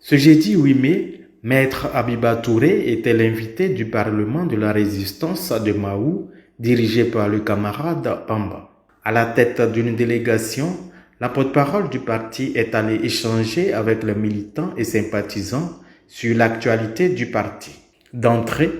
Ce jeudi 8 mai, Maître Abiba Touré était l'invité du Parlement de la résistance de Mahou, dirigé par le camarade Pamba. À la tête d'une délégation, la porte-parole du parti est allée échanger avec les militants et sympathisants sur l'actualité du parti. D'entrée,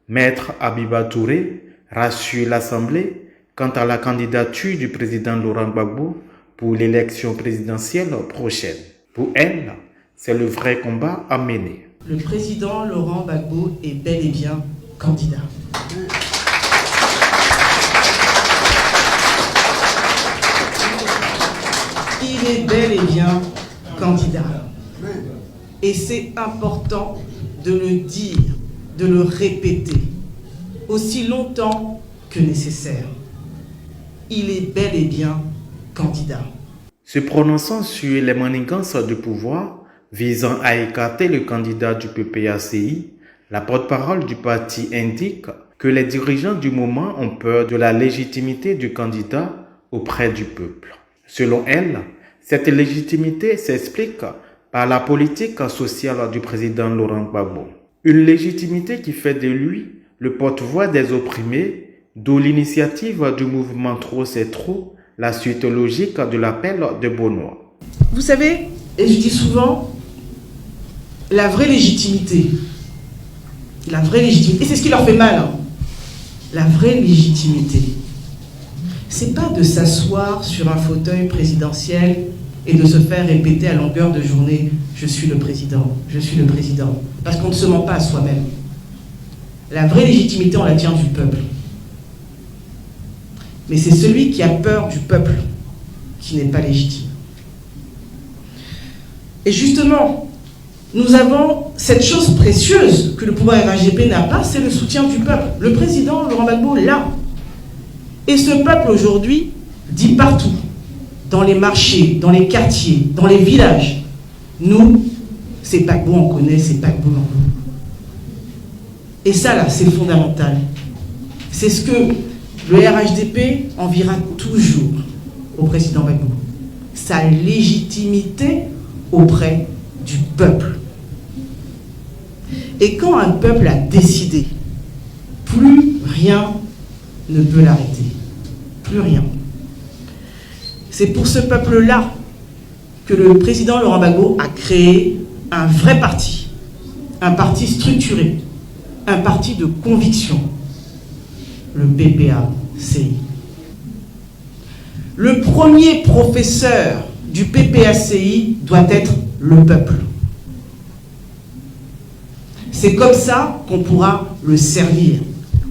Maître Abiba Touré rassure l'Assemblée quant à la candidature du président Laurent Gbagbo pour l'élection présidentielle prochaine. Pour elle, c'est le vrai combat à mener. Le président Laurent Gbagbo est bel et bien candidat. Il est bel et bien candidat. Et c'est important de le dire, de le répéter, aussi longtemps que nécessaire. Il est bel et bien candidat. Se prononçant sur les manigances du pouvoir visant à écarter le candidat du PPACI, la porte-parole du parti indique que les dirigeants du moment ont peur de la légitimité du candidat auprès du peuple. Selon elle, cette légitimité s'explique par la politique sociale du président Laurent Gbagbo. Une légitimité qui fait de lui le porte-voix des opprimés, d'où l'initiative du mouvement Trop c'est trop, la suite logique de l'appel de Benoît. Vous savez, et je dis souvent, la vraie légitimité, et c'est ce qui leur fait mal, la vraie légitimité, c'est pas de s'asseoir sur un fauteuil présidentiel et de se faire répéter à longueur de journée « je suis le président », parce qu'on ne se ment pas à soi-même. La vraie légitimité, on la tient du peuple. Mais c'est celui qui a peur du peuple qui n'est pas légitime. Et justement, nous avons cette chose précieuse que le pouvoir RHDP n'a pas, c'est le soutien du peuple. Le président Laurent Gbagbo l'a. Et ce peuple aujourd'hui dit partout, dans les marchés, dans les quartiers, dans les villages, nous, c'est Gbagbo, on connaît, c'est Gbagbo. Et ça là, c'est fondamental. C'est ce que le RHDP enviera toujours au président Gbagbo. Sa légitimité auprès du peuple. Et quand un peuple a décidé, plus rien ne peut l'arrêter. Plus rien. C'est pour ce peuple-là que le président Laurent Gbagbo a créé un vrai parti. Un parti structuré. Un parti de conviction. Le PPACI. Le premier professeur du PPACI doit être le peuple. C'est comme ça qu'on pourra le servir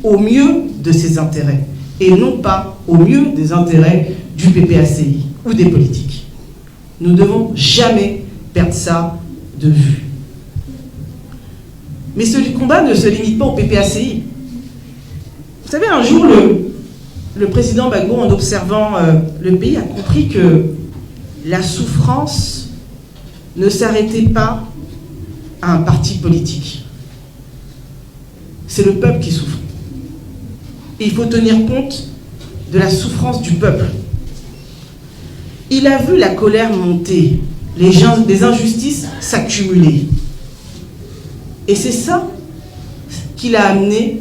au mieux de ses intérêts et non pas au mieux des intérêts du PPACI ou des politiques. Nous ne devons jamais perdre ça de vue. Mais ce combat ne se limite pas au PPACI. Vous savez, un jour, le président Gbagbo, en observant le pays, a compris que la souffrance ne s'arrêtait pas à un parti politique. C'est le peuple qui souffre. Et il faut tenir compte de la souffrance du peuple. Il a vu la colère monter, les injustices s'accumuler. Et c'est ça qui l'a amené,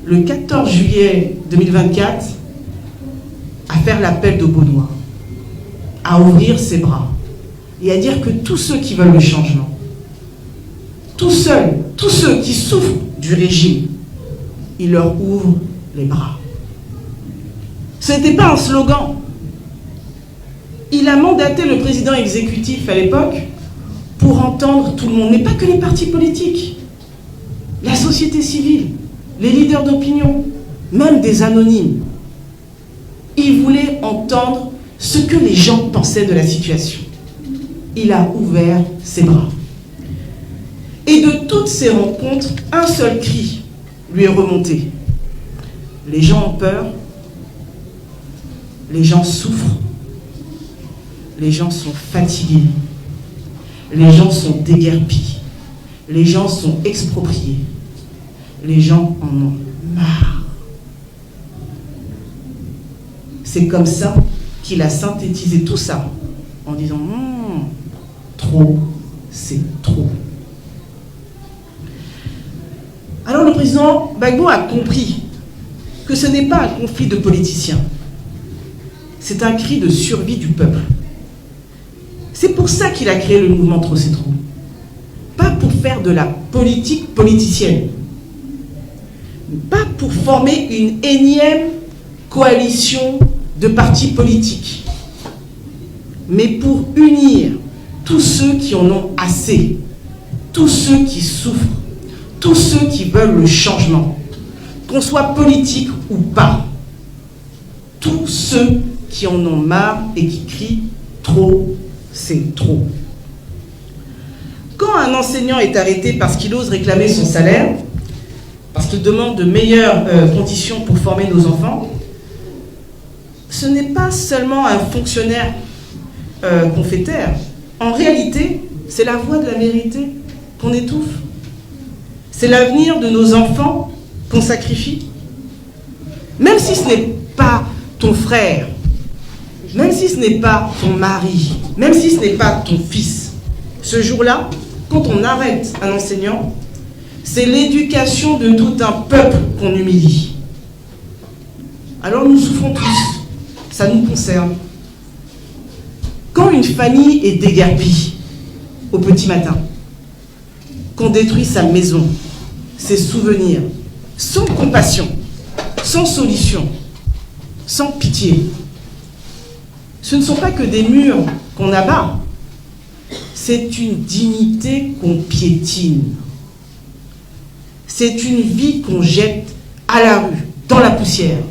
le 14 juillet 2024, à faire l'appel de Benoît, à ouvrir ses bras et à dire que tous ceux qui veulent le changement, tous ceux qui souffrent du régime, il leur ouvre les bras. Ce n'était pas un slogan. Il a mandaté le président exécutif à l'époque pour entendre tout le monde, mais pas que les partis politiques, la société civile, les leaders d'opinion, même des anonymes. Il voulait entendre ce que les gens pensaient de la situation. Il a ouvert ses bras. Et de toutes ces rencontres, un seul cri lui est remonté. Les gens ont peur, les gens souffrent, les gens sont fatigués, les gens sont déguerpis, les gens sont expropriés, les gens en ont marre. C'est comme ça qu'il a synthétisé tout ça en disant trop, c'est trop. Alors le président Gbagbo a compris que ce n'est pas un conflit de politiciens, c'est un cri de survie du peuple. C'est pour ça qu'il a créé le mouvement Trop c'est trop. Pas pour faire de la politique politicienne, pas pour former une énième coalition de partis politiques, mais pour unir tous ceux qui en ont assez, tous ceux qui souffrent, tous ceux qui veulent le changement, qu'on soit politique ou pas, tous ceux qui en ont marre et qui crient « trop, c'est trop ». Quand un enseignant est arrêté parce qu'il ose réclamer son salaire, parce qu'il demande de meilleures conditions pour former nos enfants, ce n'est pas seulement un fonctionnaire qu'on fait taire. En réalité, c'est la voix de la vérité qu'on étouffe. C'est l'avenir de nos enfants qu'on sacrifie. Même si ce n'est pas ton frère, même si ce n'est pas ton mari, même si ce n'est pas ton fils, ce jour-là, quand on arrête un enseignant, c'est l'éducation de tout un peuple qu'on humilie. Alors nous souffrons tous, ça nous concerne. Quand une famille est déguerpie au petit matin, qu'on détruit sa maison, ses souvenirs, sans compassion, sans solution, sans pitié, ce ne sont pas que des murs qu'on abat, c'est une dignité qu'on piétine. C'est une vie qu'on jette à la rue, dans la poussière.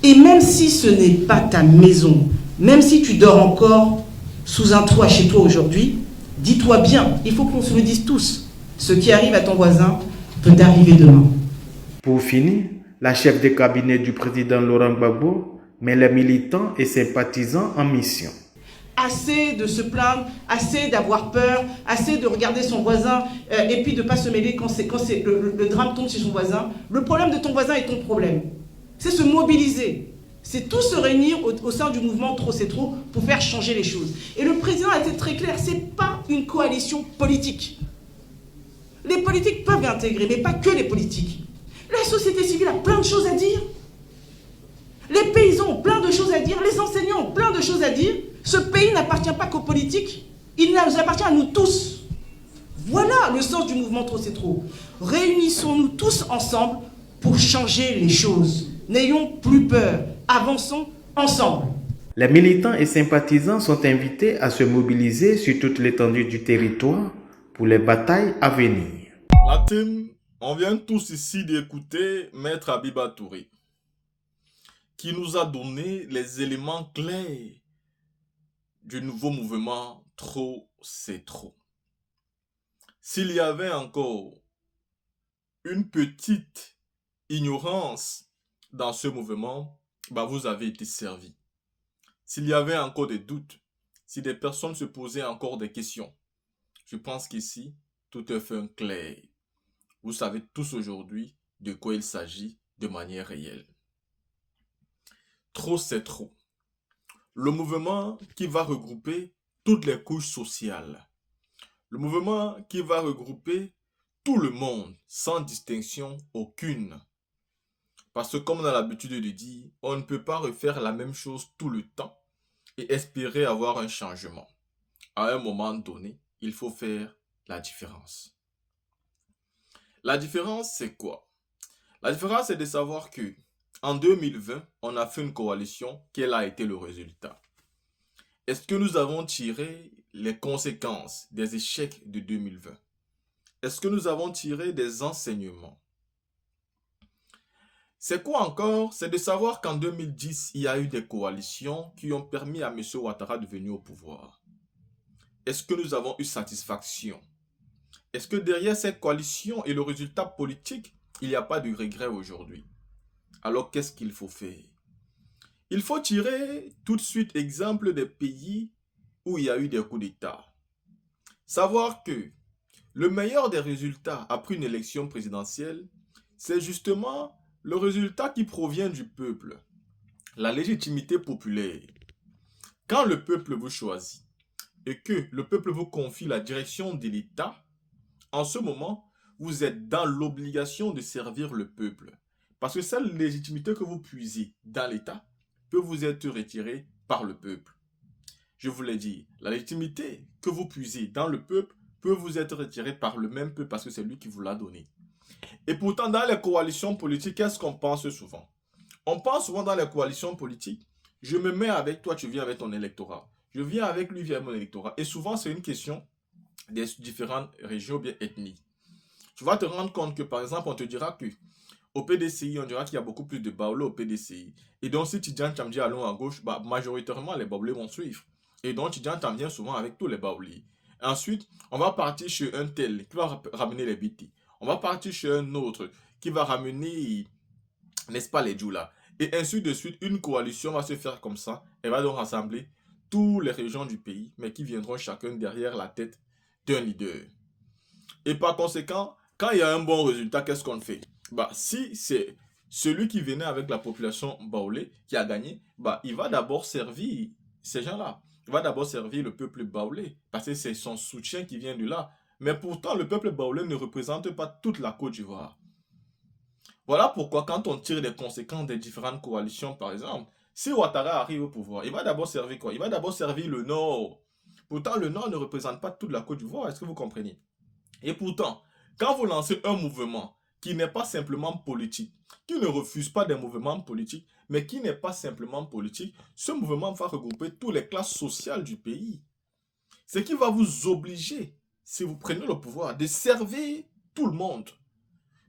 Et même si ce n'est pas ta maison, même si tu dors encore sous un toit chez toi aujourd'hui, dis-toi bien, il faut qu'on se le dise tous, ce qui arrive à ton voisin peut arriver demain. Pour finir, la chef de cabinet du président Laurent Gbagbo met les militants et sympathisants en mission. Assez de se plaindre, assez d'avoir peur, assez de regarder son voisin et puis de ne pas se mêler quand le drame tombe chez son voisin. Le problème de ton voisin est ton problème. C'est se mobiliser. C'est tout se réunir au sein du mouvement Trop c'est trop pour faire changer les choses. Et le président a été très clair, ce n'est pas une coalition politique. Les politiques peuvent intégrer, mais pas que les politiques. La société civile a plein de choses à dire. Les paysans ont plein de choses à dire, les enseignants ont plein de choses à dire. Ce pays n'appartient pas qu'aux politiques, il nous appartient à nous tous. Voilà le sens du mouvement Trop c'est trop. Réunissons-nous tous ensemble pour changer les choses. N'ayons plus peur, avançons ensemble. Les militants et sympathisants sont invités à se mobiliser sur toute l'étendue du territoire pour les batailles à venir. La team, on vient tous ici d'écouter Maître Abiba Touré, qui nous a donné les éléments clairs du nouveau mouvement Trop c'est trop. S'il y avait encore une petite ignorance dans ce mouvement, vous avez été servi. S'il y avait encore des doutes, si des personnes se posaient encore des questions, je pense qu'ici, tout est fait clair. Vous savez tous aujourd'hui de quoi il s'agit de manière réelle. Trop c'est trop. Le mouvement qui va regrouper toutes les couches sociales. Le mouvement qui va regrouper tout le monde sans distinction aucune. Parce que comme on a l'habitude de dire, on ne peut pas refaire la même chose tout le temps et espérer avoir un changement. À un moment donné, il faut faire la différence. La différence, c'est quoi? La différence, c'est de savoir que en 2020, on a fait une coalition. Quel a été le résultat? Est-ce que nous avons tiré les conséquences des échecs de 2020? Est-ce que nous avons tiré des enseignements? C'est quoi encore? C'est de savoir qu'en 2010, il y a eu des coalitions qui ont permis à M. Ouattara de venir au pouvoir. Est-ce que nous avons eu satisfaction? Est-ce que derrière cette coalition et le résultat politique, il n'y a pas de regret aujourd'hui? Alors qu'est-ce qu'il faut faire? Il faut tirer tout de suite exemple des pays où il y a eu des coups d'État. Savoir que le meilleur des résultats après une élection présidentielle, c'est justement le résultat qui provient du peuple, la légitimité populaire. Quand le peuple vous choisit et que le peuple vous confie la direction de l'État, en ce moment, vous êtes dans l'obligation de servir le peuple. Parce que cette légitimité que vous puisez dans l'État peut vous être retirée par le peuple. Je vous l'ai dit, la légitimité que vous puisez dans le peuple peut vous être retirée par le même peuple parce que c'est lui qui vous l'a donné. Et pourtant, dans les coalitions politiques, qu'est-ce qu'on pense souvent? On pense souvent dans les coalitions politiques, je me mets avec toi, tu viens avec ton électorat. Je viens avec lui, via mon électorat. Et souvent, c'est une question des différentes régions ou bien ethnies. Tu vas te rendre compte que, par exemple, on te dira que au PDCI, on dira qu'il y a beaucoup plus de Baoulés au PDCI. Et donc, si Tidjane Tchamdji allons à gauche, bah, majoritairement, les Baoulés vont suivre. Et donc, Tidjane Tchamdji vient souvent avec tous les Baoulés. Ensuite, on va partir chez un tel qui va ramener les Biti. On va partir chez un autre qui va ramener, n'est-ce pas, les Djoula. Et ainsi de suite, une coalition va se faire comme ça. Elle va donc rassembler toutes les régions du pays, mais qui viendront chacun derrière la tête d'un leader. Et par conséquent, quand il y a un bon résultat, qu'est-ce qu'on fait? Bah, si c'est celui qui venait avec la population baoulé qui a gagné, bah, il va d'abord servir ces gens-là. Il va d'abord servir le peuple baoulé, parce que c'est son soutien qui vient de là. Mais pourtant, le peuple baoulé ne représente pas toute la Côte d'Ivoire. Voilà pourquoi quand on tire les conséquences des différentes coalitions, par exemple, si Ouattara arrive au pouvoir, il va d'abord servir quoi? Il va d'abord servir le Nord. Pourtant, le Nord ne représente pas toute la Côte d'Ivoire, est-ce que vous comprenez? Et pourtant, quand vous lancez un mouvement qui n'est pas simplement politique, qui ne refuse pas des mouvements politiques, mais qui n'est pas simplement politique, ce mouvement va regrouper toutes les classes sociales du pays. Ce qui va vous obliger, si vous prenez le pouvoir, de servir tout le monde.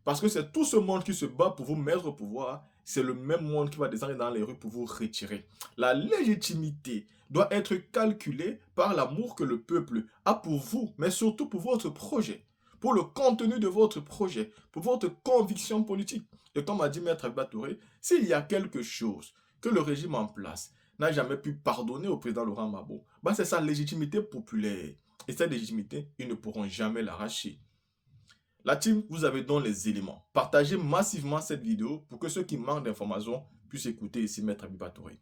Parce que c'est tout ce monde qui se bat pour vous mettre au pouvoir, c'est le même monde qui va descendre dans les rues pour vous retirer. La légitimité doit être calculée par l'amour que le peuple a pour vous, mais surtout pour votre projet, pour le contenu de votre projet, pour votre conviction politique. Et comme a dit Maître Agba Touré, s'il y a quelque chose que le régime en place n'a jamais pu pardonner au président Laurent Gbagbo, bah c'est sa légitimité populaire. Et cette légitimité, ils ne pourront jamais l'arracher. La team, vous avez donc les éléments. Partagez massivement cette vidéo pour que ceux qui manquent d'informations puissent écouter ici Maître Agba Touré.